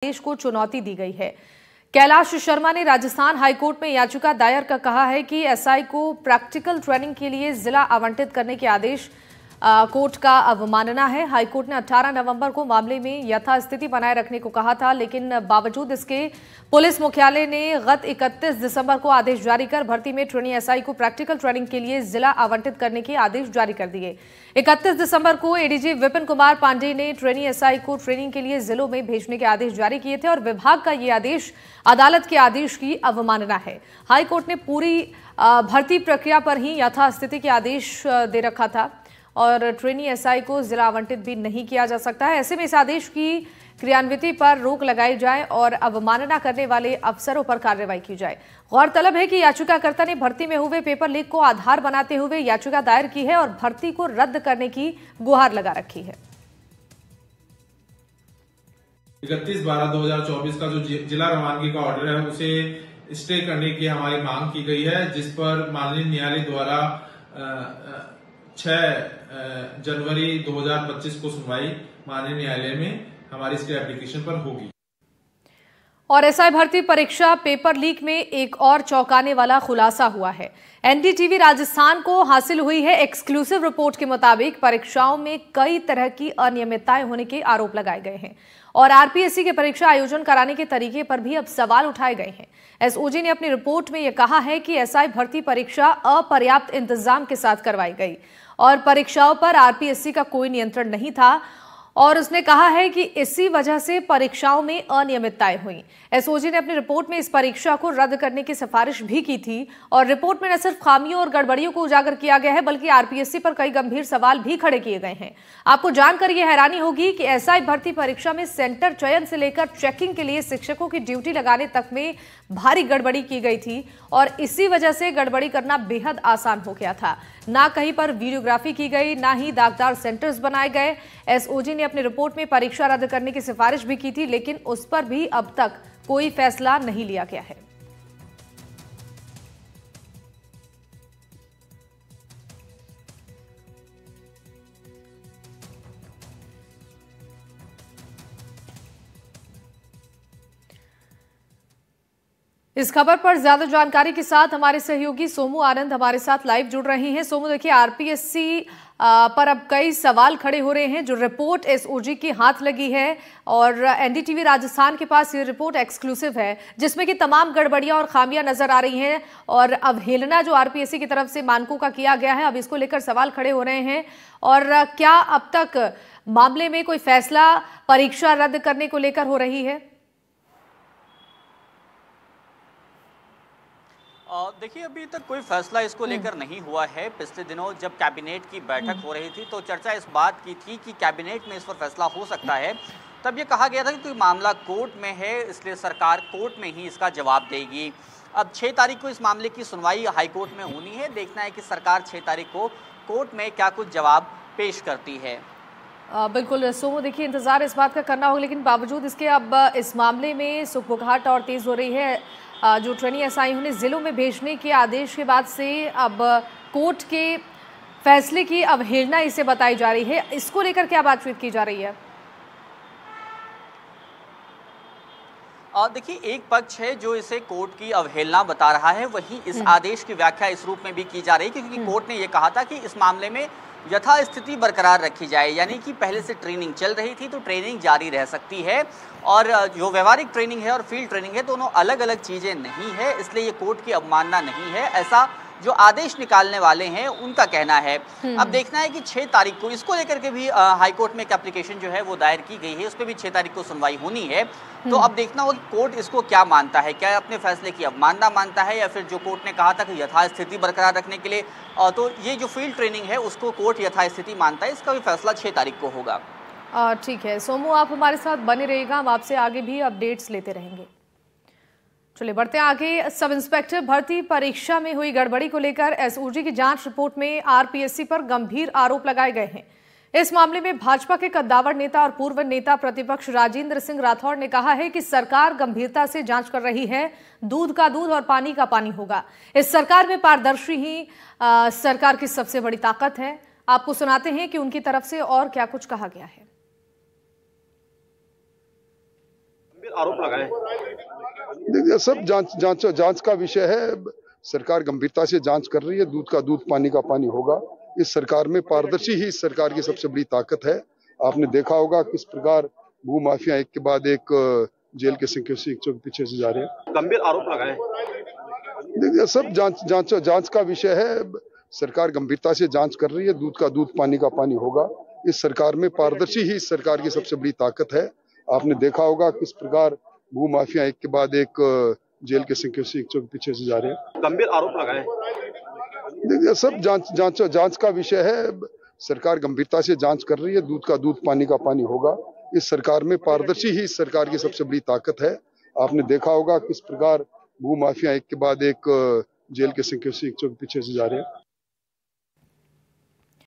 देश को चुनौती दी गई है। कैलाश शर्मा ने राजस्थान हाईकोर्ट में याचिका दायर कर कहा है कि एसआई को प्रैक्टिकल ट्रेनिंग के लिए जिला आवंटित करने के आदेश कोर्ट का अवमानना है। हाईकोर्ट ने 18 नवंबर को मामले में यथास्थिति बनाए रखने को कहा था, लेकिन बावजूद इसके पुलिस मुख्यालय ने गत 31 दिसंबर को आदेश जारी कर भर्ती में ट्रेनी एसआई को प्रैक्टिकल ट्रेनिंग के लिए जिला आवंटित करने के आदेश जारी कर दिए। 31 दिसंबर को एडीजी विपिन कुमार पांडे ने ट्रेनी एसआई को ट्रेनिंग के लिए जिलों में भेजने के आदेश जारी किए थे और विभाग का ये आदेश अदालत के आदेश की अवमानना है। हाईकोर्ट ने पूरी भर्ती प्रक्रिया पर ही यथास्थिति के आदेश दे रखा था और ट्रेनी एसआई को जिला आवंटित भी नहीं किया जा सकता है। ऐसे में इस आदेश की क्रियान्विति पर रोक लगाई जाए और अवमानना करने वाले अफसरों पर कार्रवाई की जाए। गौरतलब है कि याचिकाकर्ता ने भर्ती में हुए पेपर लीक को आधार बनाते हुए याचिका दायर की है और भर्ती को रद्द करने की गुहार लगा रखी है। 31/12/2024 का जो जिला रवानगी का ऑर्डर है उसे स्टे करने की हमारी मांग की गई है, जिस पर माननीय न्यायालय द्वारा 6 जनवरी 2025 को सुनवाई माननीय न्यायालय में हमारी स्टे एप्लीकेशन पर होगी। और एसआई भर्ती परीक्षा पेपर लीक में एक और चौंकाने वाला खुलासा हुआ है। एनडीटीवी राजस्थान को हासिल हुई है एक्सक्लूसिव रिपोर्ट के मुताबिक परीक्षाओं में कई तरह की अनियमितताएं होने के आरोप लगाए गए हैं और आरपीएससी के परीक्षा आयोजन कराने के तरीके पर भी अब सवाल उठाए गए हैं। एसओजी ने अपनी रिपोर्ट में यह कहा है कि एसआई भर्ती परीक्षा अपर्याप्त इंतजाम के साथ करवाई गई और परीक्षाओं पर आरपीएससी का कोई नियंत्रण नहीं था और उसने कहा है कि इसी वजह से परीक्षाओं में अनियमितताएं हुई। एसओजी ने अपनी रिपोर्ट में इस परीक्षा को रद्द करने की सिफारिश भी की थी और रिपोर्ट में न सिर्फ खामियों और गड़बड़ियों को उजागर किया गया है बल्कि आरपीएससी पर कई गंभीर सवाल भी खड़े किए गए हैं। आपको जानकर यह हैरानी होगी कि एसआई भर्ती परीक्षा में सेंटर चयन से लेकर चेकिंग के लिए शिक्षकों की ड्यूटी लगाने तक में भारी गड़बड़ी की गई थी और इसी वजह से गड़बड़ी करना बेहद आसान हो गया था। ना कहीं पर वीडियोग्राफी की गई, ना ही दागदार सेंटर्स बनाए गए। एसओजी ने अपनी रिपोर्ट में परीक्षा रद्द करने की सिफारिश भी की थी, लेकिन उस पर भी अब तक कोई फैसला नहीं लिया गया है। इस खबर पर ज्यादा जानकारी के साथ हमारे सहयोगी सोमू आनंद हमारे साथ लाइव जुड़ रहे हैं। सोमू, देखिए आरपीएससी पर अब कई सवाल खड़े हो रहे हैं। जो रिपोर्ट एसओजी की हाथ लगी है और एनडीटीवी राजस्थान के पास ये रिपोर्ट एक्सक्लूसिव है जिसमें कि तमाम गड़बड़ियां और खामियां नजर आ रही हैं और अवहेलना जो आरपीएससी की तरफ से मानकों का किया गया है, अब इसको लेकर सवाल खड़े हो रहे हैं। और क्या अब तक मामले में कोई फैसला परीक्षा रद्द करने को लेकर हो रही है? देखिए, अभी तक कोई फैसला इसको लेकर नहीं हुआ है। पिछले दिनों जब कैबिनेट की बैठक हो रही थी तो चर्चा इस बात की थी कि कैबिनेट में इस पर फैसला हो सकता है। तब ये कहा गया था कि कोई मामला कोर्ट में है, इसलिए सरकार कोर्ट में ही इसका जवाब देगी। अब 6 तारीख को इस मामले की सुनवाई हाईकोर्ट में होनी है। देखना है कि सरकार 6 तारीख को कोर्ट में क्या कुछ जवाब पेश करती है। बिल्कुल सोमू, देखिए इंतजार इस बात का करना होगा, लेकिन बावजूद इसके अब इस मामले में सुखबुगाहट और तेज हो रही है। जो ट्रेनी एसआई उन्हें जिलों में भेजने के आदेश के बाद से अब कोर्ट के फैसले की अवहेलना इसे बताई जा रही है। इसको लेकर क्या बातचीत की जा रही है? देखिए, एक पक्ष है जो इसे कोर्ट की अवहेलना बता रहा है, वहीं इस आदेश की व्याख्या इस रूप में भी की जा रही है क्योंकि कोर्ट ने यह कहा था कि इस मामले में यथास्थिति बरकरार रखी जाए, यानी कि पहले से ट्रेनिंग चल रही थी तो ट्रेनिंग जारी रह सकती है और जो व्यवहारिक ट्रेनिंग है और फील्ड ट्रेनिंग है दोनों अलग अलग चीज़ें नहीं है, इसलिए ये कोर्ट की अवमानना नहीं है, ऐसा जो आदेश निकालने वाले हैं उनका कहना है। अब देखना है कि 6 तारीख को इसको लेकर के भी हाईकोर्ट में एक एप्लीकेशन जो है वो दायर की गई है, उस पर भी 6 तारीख को सुनवाई होनी है। तो अब देखना होगा कि कोर्ट इसको क्या मानता है, क्या अपने फैसले की अवमानना मानता है या फिर जो कोर्ट ने कहा था कि यथास्थिति बरकरार रखने के लिए तो ये जो फील्ड ट्रेनिंग है उसको कोर्ट यथास्थिति मानता है। इसका भी फैसला 6 तारीख को होगा। ठीक है सोमू, आप हमारे साथ बने रहिएगा, हम आपसे आगे भी अपडेट्स लेते रहेंगे। चलिए बढ़ते हैं आगे। सब इंस्पेक्टर भर्ती परीक्षा में हुई गड़बड़ी को लेकर एसओजी की जांच रिपोर्ट में आरपीएससी पर गंभीर आरोप लगाए गए हैं। इस मामले में भाजपा के कद्दावर नेता और पूर्व नेता प्रतिपक्ष राजेंद्र सिंह राठौड़ ने कहा है कि सरकार गंभीरता से जांच कर रही है, दूध का दूध और पानी का पानी होगा। इस सरकार में पारदर्शी ही सरकार की सबसे बड़ी ताकत है। आपको सुनाते हैं कि उनकी तरफ से और क्या कुछ कहा गया है। गंभीर आरोप लगाए। देखिए, सब जांच का विषय है। सरकार गंभीरता से जांच कर रही है। दूध का दूध, पानी का पानी होगा। इस सरकार में पारदर्शी ही इस सरकार की सबसे बड़ी ताकत है। आपने देखा होगा किस प्रकार भूमाफिया एक के बाद एक जेल के सिंचों के पीछे से जा रहे हैं। गंभीर आरोप लगाए। देखिए, सब जांच का विषय है। सरकार गंभीरता से जांच कर रही है। दूध का दूध, पानी का पानी होगा। इस सरकार में पारदर्शी ही इस सरकार की सबसे बड़ी ताकत है। आपने देखा होगा किस प्रकार भूमाफिया एक के बाद एक जेल के सिंचों के पीछे से जा रहे हैं। गंभीर आरोप लगाए। देखिए, सब जांच का विषय है। सरकार गंभीरता से जांच कर रही है। दूध का दूध, पानी का पानी होगा। इस सरकार में पारदर्शी ही इस सरकार की सबसे बड़ी ताकत है। आपने देखा होगा किस प्रकार भूमाफिया एक के बाद एक जेल के सिंचों के पीछे से जा रहे हैं।